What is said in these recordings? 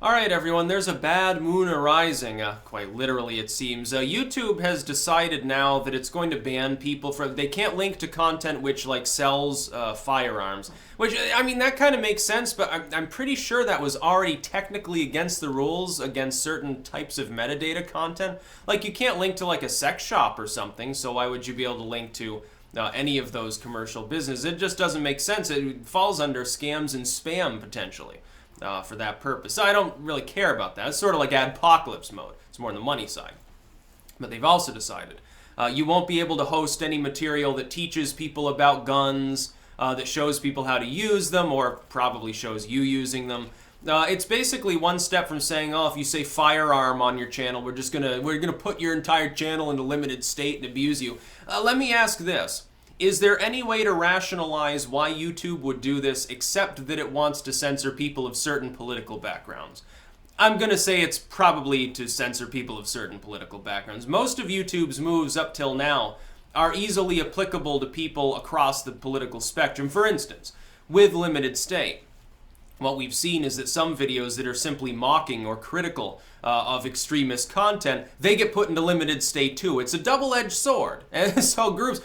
Alright everyone, there's a bad moon arising, quite literally it seems. YouTube has decided now that it's going to ban people from, they can't link to content which like sells firearms. Which, I mean, that kind of makes sense, but I'm pretty sure that was already technically against the rules against certain types of metadata content. Like you can't link to like a sex shop or something, so why would you be able to link to any of those commercial businesses? It just doesn't make sense. It falls under scams and spam potentially. For that purpose. So I don't really care about that. It's sort of like adpocalypse mode. It's more on the money side. But they've also decided you won't be able to host any material that teaches people about guns, that shows people how to use them, or probably shows you using them. It's basically one step from saying, oh, if you say firearm on your channel, we're gonna put your entire channel into limited state and abuse you. Let me ask this. Is there any way to rationalize why YouTube would do this except that it wants to censor people of certain political backgrounds? I'm going to say it's probably to censor people of certain political backgrounds. Most of YouTube's moves up till now are easily applicable to people across the political spectrum. For instance, with limited state, what we've seen is that some videos that are simply mocking or critical of extremist content, they get put into limited state too. It's a double-edged sword. And so groups,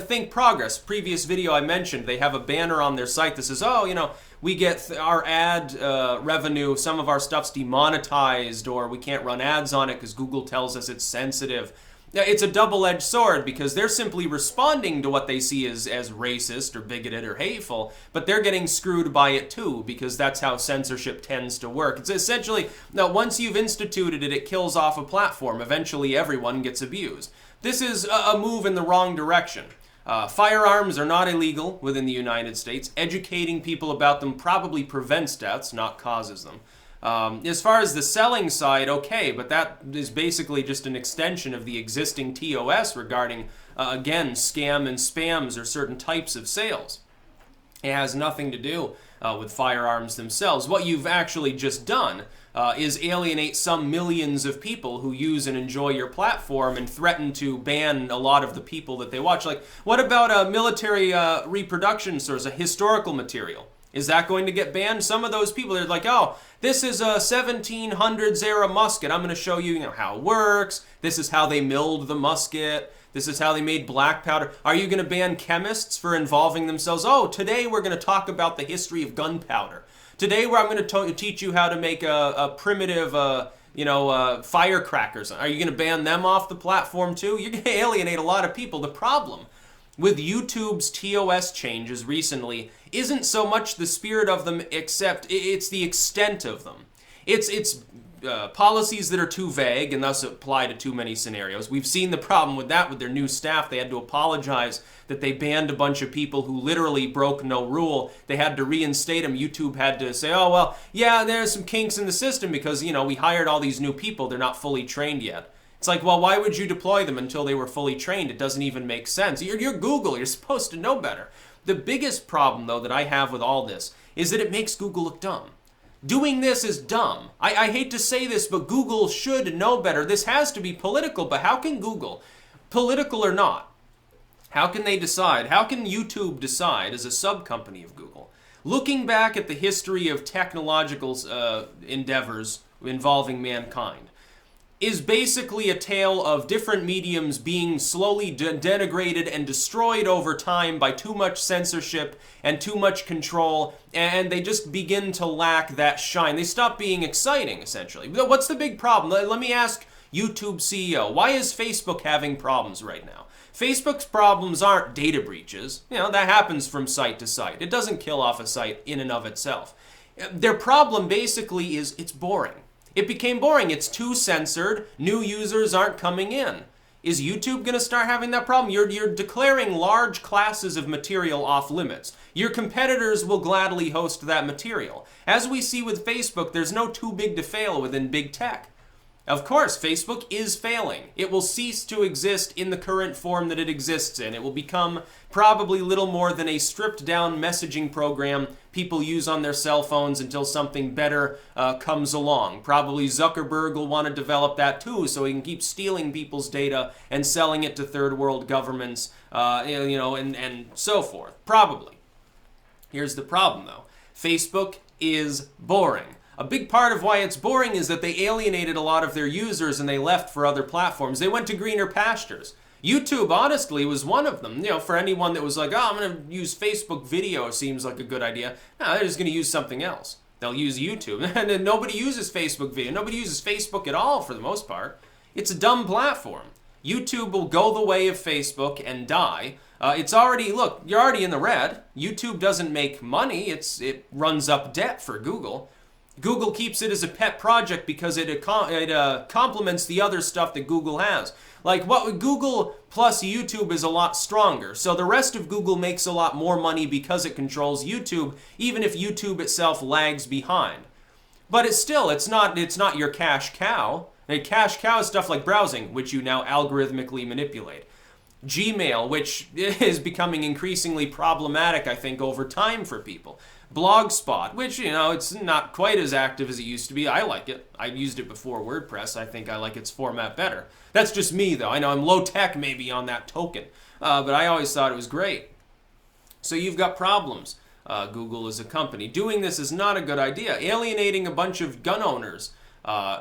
Think Progress, previous video I mentioned, they have a banner on their site that says, oh, you know, we get our ad revenue, some of our stuff's demonetized, or we can't run ads on it because Google tells us it's sensitive. It's a double-edged sword because they're simply responding to what they see as racist or bigoted or hateful, but they're getting screwed by it too because that's how censorship tends to work. It's essentially, now once you've instituted it, it kills off a platform. Eventually everyone gets abused. This is a move in the wrong direction. Firearms are not illegal within the United States. Educating people about them probably prevents deaths, not causes them. As far as the selling side, okay, but that is basically just an extension of the existing TOS regarding, again, scam and spams or certain types of sales. It has nothing to do with firearms themselves. What you've actually just done is alienate some millions of people who use and enjoy your platform and threaten to ban a lot of the people that they watch. Like, what about military reproduction source, a historical material? Is that going to get banned? Some of those people are like, oh, this is a 1700s era musket. I'm going to show you, how it works. This is how they milled the musket. This is how they made black powder. Are you going to ban chemists for involving themselves? Oh, today we're going to talk about the history of gunpowder. Today I'm going to teach you how to make a primitive, firecrackers. Are you going to ban them off the platform too? You're going to alienate a lot of people. The problem with YouTube's TOS changes recently isn't so much the spirit of them, except it's the extent of them. It's policies that are too vague and thus apply to too many scenarios. We've seen the problem with that with their new staff. They had to apologize that they banned a bunch of people who literally broke no rule. They had to reinstate them. YouTube had to say, oh, well, yeah, there's some kinks in the system because, we hired all these new people. They're not fully trained yet. It's like, well, why would you deploy them until they were fully trained? It doesn't even make sense. You're Google. You're supposed to know better. The biggest problem, though, that I have with all this is that it makes Google look dumb. Doing this is dumb. I hate to say this, but Google should know better. This has to be political, but how can Google, political or not, how can they decide? How can YouTube decide as a sub-company of Google? Looking back at the history of technological endeavors involving mankind, is basically a tale of different mediums being slowly denigrated and destroyed over time by too much censorship and too much control, and they just begin to lack that shine. They stop being exciting, essentially. What's the big problem? Let me ask YouTube CEO, why is Facebook having problems right now? Facebook's problems aren't data breaches. That happens from site to site. It doesn't kill off a site in and of itself. Their problem basically is it's boring. It became boring. It's too censored. New users aren't coming in. Is YouTube going to start having that problem? You're declaring large classes of material off limits. Your competitors will gladly host that material. As we see with Facebook, there's no too big to fail within big tech. Of course, Facebook is failing. It will cease to exist in the current form that it exists in. It will become probably little more than a stripped-down messaging program people use on their cell phones until something better comes along. Probably Zuckerberg will want to develop that too, so he can keep stealing people's data and selling it to third-world governments, and so forth. Probably. Here's the problem, though. Facebook is boring. A big part of why it's boring is that they alienated a lot of their users and they left for other platforms. They went to greener pastures. YouTube, honestly, was one of them. You know, for anyone that was like, oh, I'm going to use Facebook video, seems like a good idea. No, they're just going to use something else. They'll use YouTube. And then nobody uses Facebook video. Nobody uses Facebook at all for the most part. It's a dumb platform. YouTube will go the way of Facebook and die. It's already, look, you're already in the red. YouTube doesn't make money. It runs up debt for Google. Google keeps it as a pet project because it complements the other stuff that Google has. Like what Google plus YouTube is a lot stronger. So the rest of Google makes a lot more money because it controls YouTube, even if YouTube itself lags behind. But it's not your cash cow. And cash cow is stuff like browsing, which you now algorithmically manipulate. Gmail, which is becoming increasingly problematic, I think, over time for people. Blogspot, which, you know, it's not quite as active as it used to be. I like it. I used it before WordPress. I think I like its format better. That's just me, though. I know I'm low tech maybe on that token, but I always thought it was great. So you've got problems. Google as a company. Doing this is not a good idea. Alienating a bunch of gun owners,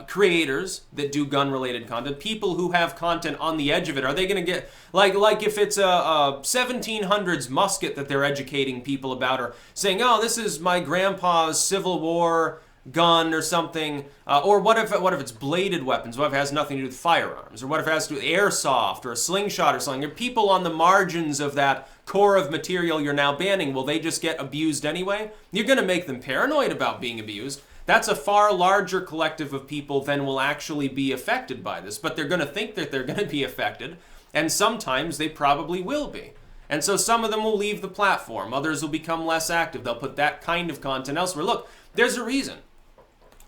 creators that do gun-related content, people who have content on the edge of it. Are they going to get, like if it's a 1700s musket that they're educating people about, or saying, oh, this is my grandpa's Civil War gun or something, or what if it's bladed weapons? What if it has nothing to do with firearms? Or what if it has to do with airsoft or a slingshot or something? Are people on the margins of that core of material you're now banning, will they just get abused anyway? You're going to make them paranoid about being abused. That's a far larger collective of people than will actually be affected by this, but they're going to think that they're going to be affected, and sometimes they probably will be. And so some of them will leave the platform, others will become less active, they'll put that kind of content elsewhere. Look, there's a reason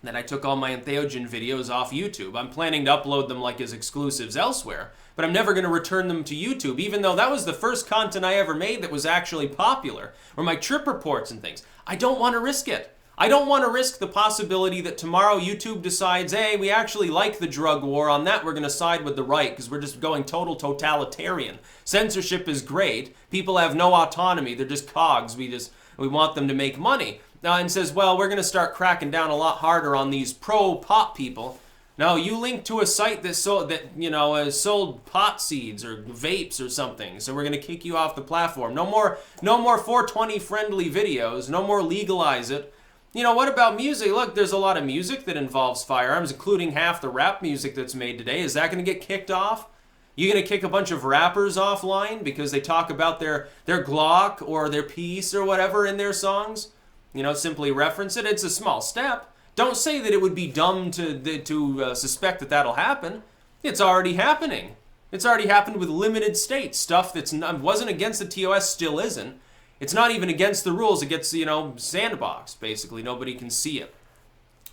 that I took all my Entheogen videos off YouTube. I'm planning to upload them like as exclusives elsewhere, but I'm never going to return them to YouTube, even though that was the first content I ever made that was actually popular, or my trip reports and things. I don't want to risk it. I don't want to risk the possibility that tomorrow YouTube decides, hey, we actually like the drug war, on that we're going to side with the right because we're just going total totalitarian. Censorship is great. People have no autonomy. They're just cogs. We want them to make money. And says, well, we're going to start cracking down a lot harder on these pro-pot people. No, you link to a site that sold pot seeds or vapes or something, so we're going to kick you off the platform. No more 420 friendly videos. No more legalize it. You know, what about music? Look, there's a lot of music that involves firearms, including half the rap music that's made today. Is that going to get kicked off? You going to kick a bunch of rappers offline because they talk about their Glock or their piece or whatever in their songs? You know, simply reference it. It's a small step. Don't say that it would be dumb to suspect that that'll happen. It's already happening. It's already happened with limited states. Stuff that wasn't against the TOS still isn't. It's not even against the rules. It gets, sandboxed, basically. Nobody can see it.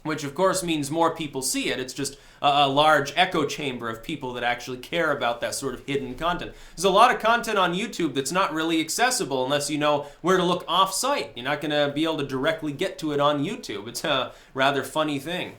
Which, of course, means more people see it. It's just a large echo chamber of people that actually care about that sort of hidden content. There's a lot of content on YouTube that's not really accessible unless you know where to look off-site. You're not going to be able to directly get to it on YouTube. It's a rather funny thing.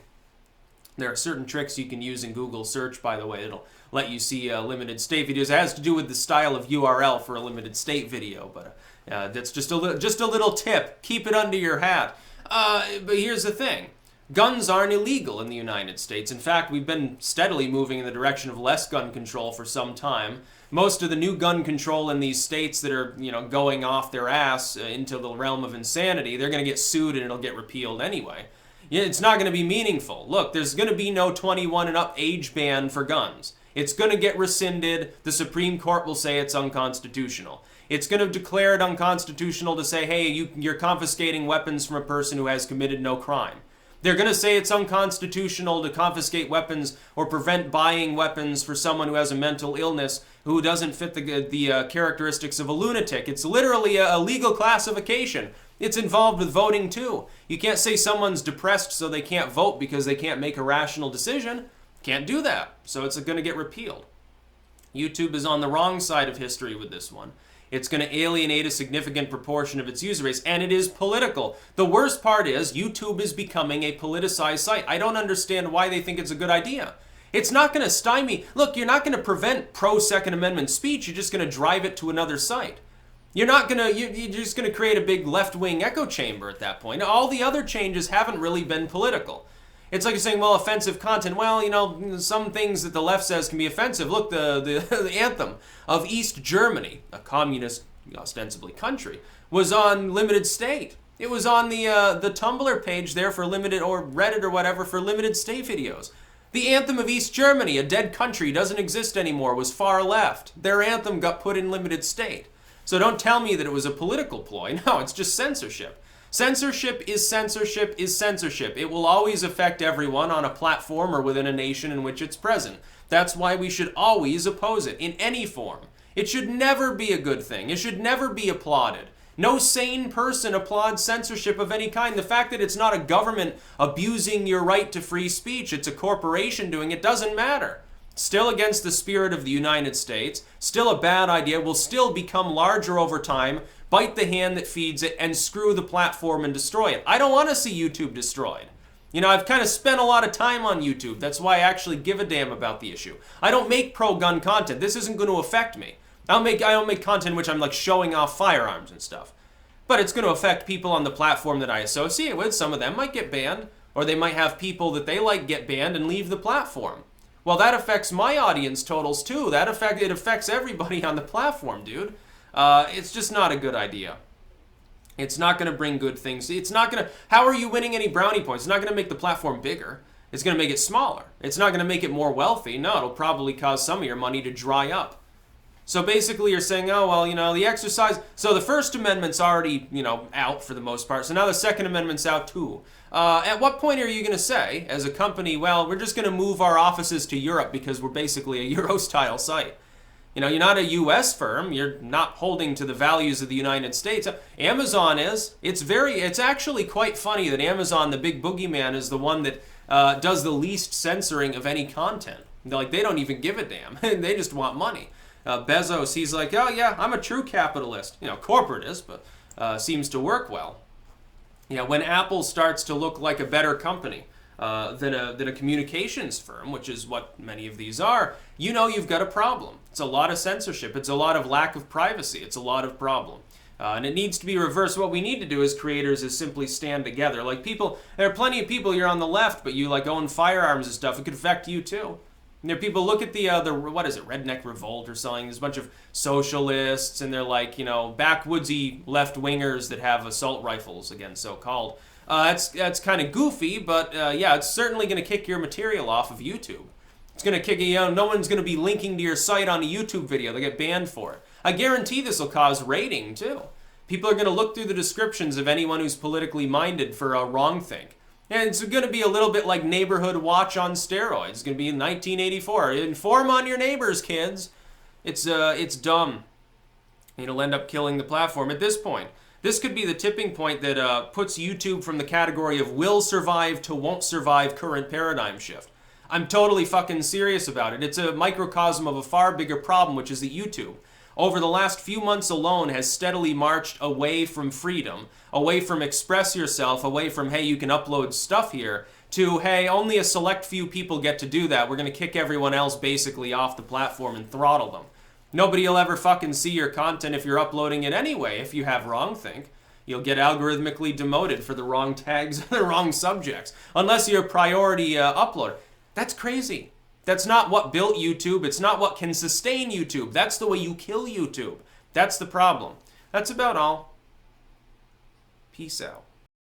There are certain tricks you can use in Google search, by the way. It'll let you see limited state videos. It has to do with the style of URL for a limited state video, but that's just a little tip. Keep it under your hat. But here's the thing. Guns aren't illegal in the United States. In fact, we've been steadily moving in the direction of less gun control for some time. Most of the new gun control in these states that are, going off their ass into the realm of insanity, they're going to get sued and it'll get repealed anyway. It's not going to be meaningful. Look, there's going to be no 21 and up age ban for guns. It's going to get rescinded. The Supreme Court will say it's unconstitutional. It's going to declare it unconstitutional to say, hey, you're confiscating weapons from a person who has committed no crime. They're going to say it's unconstitutional to confiscate weapons or prevent buying weapons for someone who has a mental illness who doesn't fit the characteristics of a lunatic. It's literally a legal classification. It's involved with voting too. You can't say someone's depressed so they can't vote because they can't make a rational decision. Can't do that. So it's going to get repealed. YouTube is on the wrong side of history with this one. It's going to alienate a significant proportion of its user base, and it is political. The worst part is YouTube is becoming a politicized site. I don't understand why they think it's a good idea. It's not going to stymie. Look, you're not going to prevent pro-Second Amendment speech. You're just going to drive it to another site. You're not gonna, you're just gonna create a big left-wing echo chamber at that point. All the other changes haven't really been political. It's like you're saying, well, offensive content. Well, you know, some things that the left says can be offensive. Look, the anthem of East Germany, a communist, ostensibly country, was on limited state. It was on the Tumblr page there for limited, or Reddit or whatever, for limited state videos. The anthem of East Germany, a dead country, doesn't exist anymore, was far left. Their anthem got put in limited state. So don't tell me that it was a political ploy. No, it's just censorship. Censorship is censorship is censorship. It will always affect everyone on a platform or within a nation in which it's present. That's why we should always oppose it in any form. It should never be a good thing. It should never be applauded. No sane person applauds censorship of any kind. The fact that it's not a government abusing your right to free speech, it's a corporation doing it, doesn't matter. Still against the spirit of the United States, still a bad idea, will still become larger over time, bite the hand that feeds it, and screw the platform and destroy it. I don't want to see YouTube destroyed. You know, I've kind of spent a lot of time on YouTube. That's why I actually give a damn about the issue. I don't make pro-gun content. This isn't going to affect me. I don't make content in which I'm like showing off firearms and stuff. But it's going to affect people on the platform that I associate with. Some of them might get banned, or they might have people that they like get banned and leave the platform. Well, that affects my audience totals too. It affects everybody on the platform, dude. It's just not a good idea. It's not going to bring good things. It's not going to... How are you winning any brownie points? It's not going to make the platform bigger. It's going to make it smaller. It's not going to make it more wealthy. No, it'll probably cause some of your money to dry up. So basically you're saying, oh, well, you know, the exercise... So the First Amendment's already, you know, out for the most part. So now the Second Amendment's out too. At what point are you going to say, as a company, well, we're just going to move our offices to Europe because we're basically a Euro-style site? You know, you're not a U.S. firm. You're not holding to the values of the United States. Amazon is. It's actually quite funny that Amazon, the big boogeyman, is the one that does the least censoring of any content. They don't even give a damn. They just want money. Bezos, he's like, oh yeah, I'm a true capitalist. You know, corporate is, but seems to work well. You know, when Apple starts to look like a better company than a communications firm, which is what many of these are, you know you've got a problem. It's a lot of censorship. It's a lot of lack of privacy. It's a lot of problem. And it needs to be reversed. What we need to do as creators is simply stand together. Like there are plenty of people, you're on the left, but you like own firearms and stuff. It could affect you too. There are people, look at the what is it, Redneck Revolt or something. There's a bunch of socialists, and they're like, you know, backwoodsy left-wingers that have assault rifles, again, so-called. That's kind of goofy, but yeah, it's certainly going to kick your material off of YouTube. It's going to kick, you know, no one's going to be linking to your site on a YouTube video. They get banned for it. I guarantee this will cause rating, too. People are going to look through the descriptions of anyone who's politically minded for a wrongthink. And it's going to be a little bit like Neighborhood Watch on steroids. It's going to be in 1984. Inform on your neighbors, kids. It's dumb. It'll end up killing the platform at this point. This could be the tipping point that puts YouTube from the category of will survive to won't survive current paradigm shift. I'm totally fucking serious about it. It's a microcosm of a far bigger problem, which is that YouTube, over the last few months alone, has steadily marched away from freedom, away from express yourself, away from, hey, you can upload stuff here, to, hey, only a select few people get to do that. We're going to kick everyone else basically off the platform and throttle them. Nobody will ever fucking see your content if you're uploading it anyway, if you have wrongthink. You'll get algorithmically demoted for the wrong tags and the wrong subjects, unless you're a priority uploader. That's crazy. That's not what built YouTube. It's not what can sustain YouTube. That's the way you kill YouTube. That's the problem. That's about all. Peace out.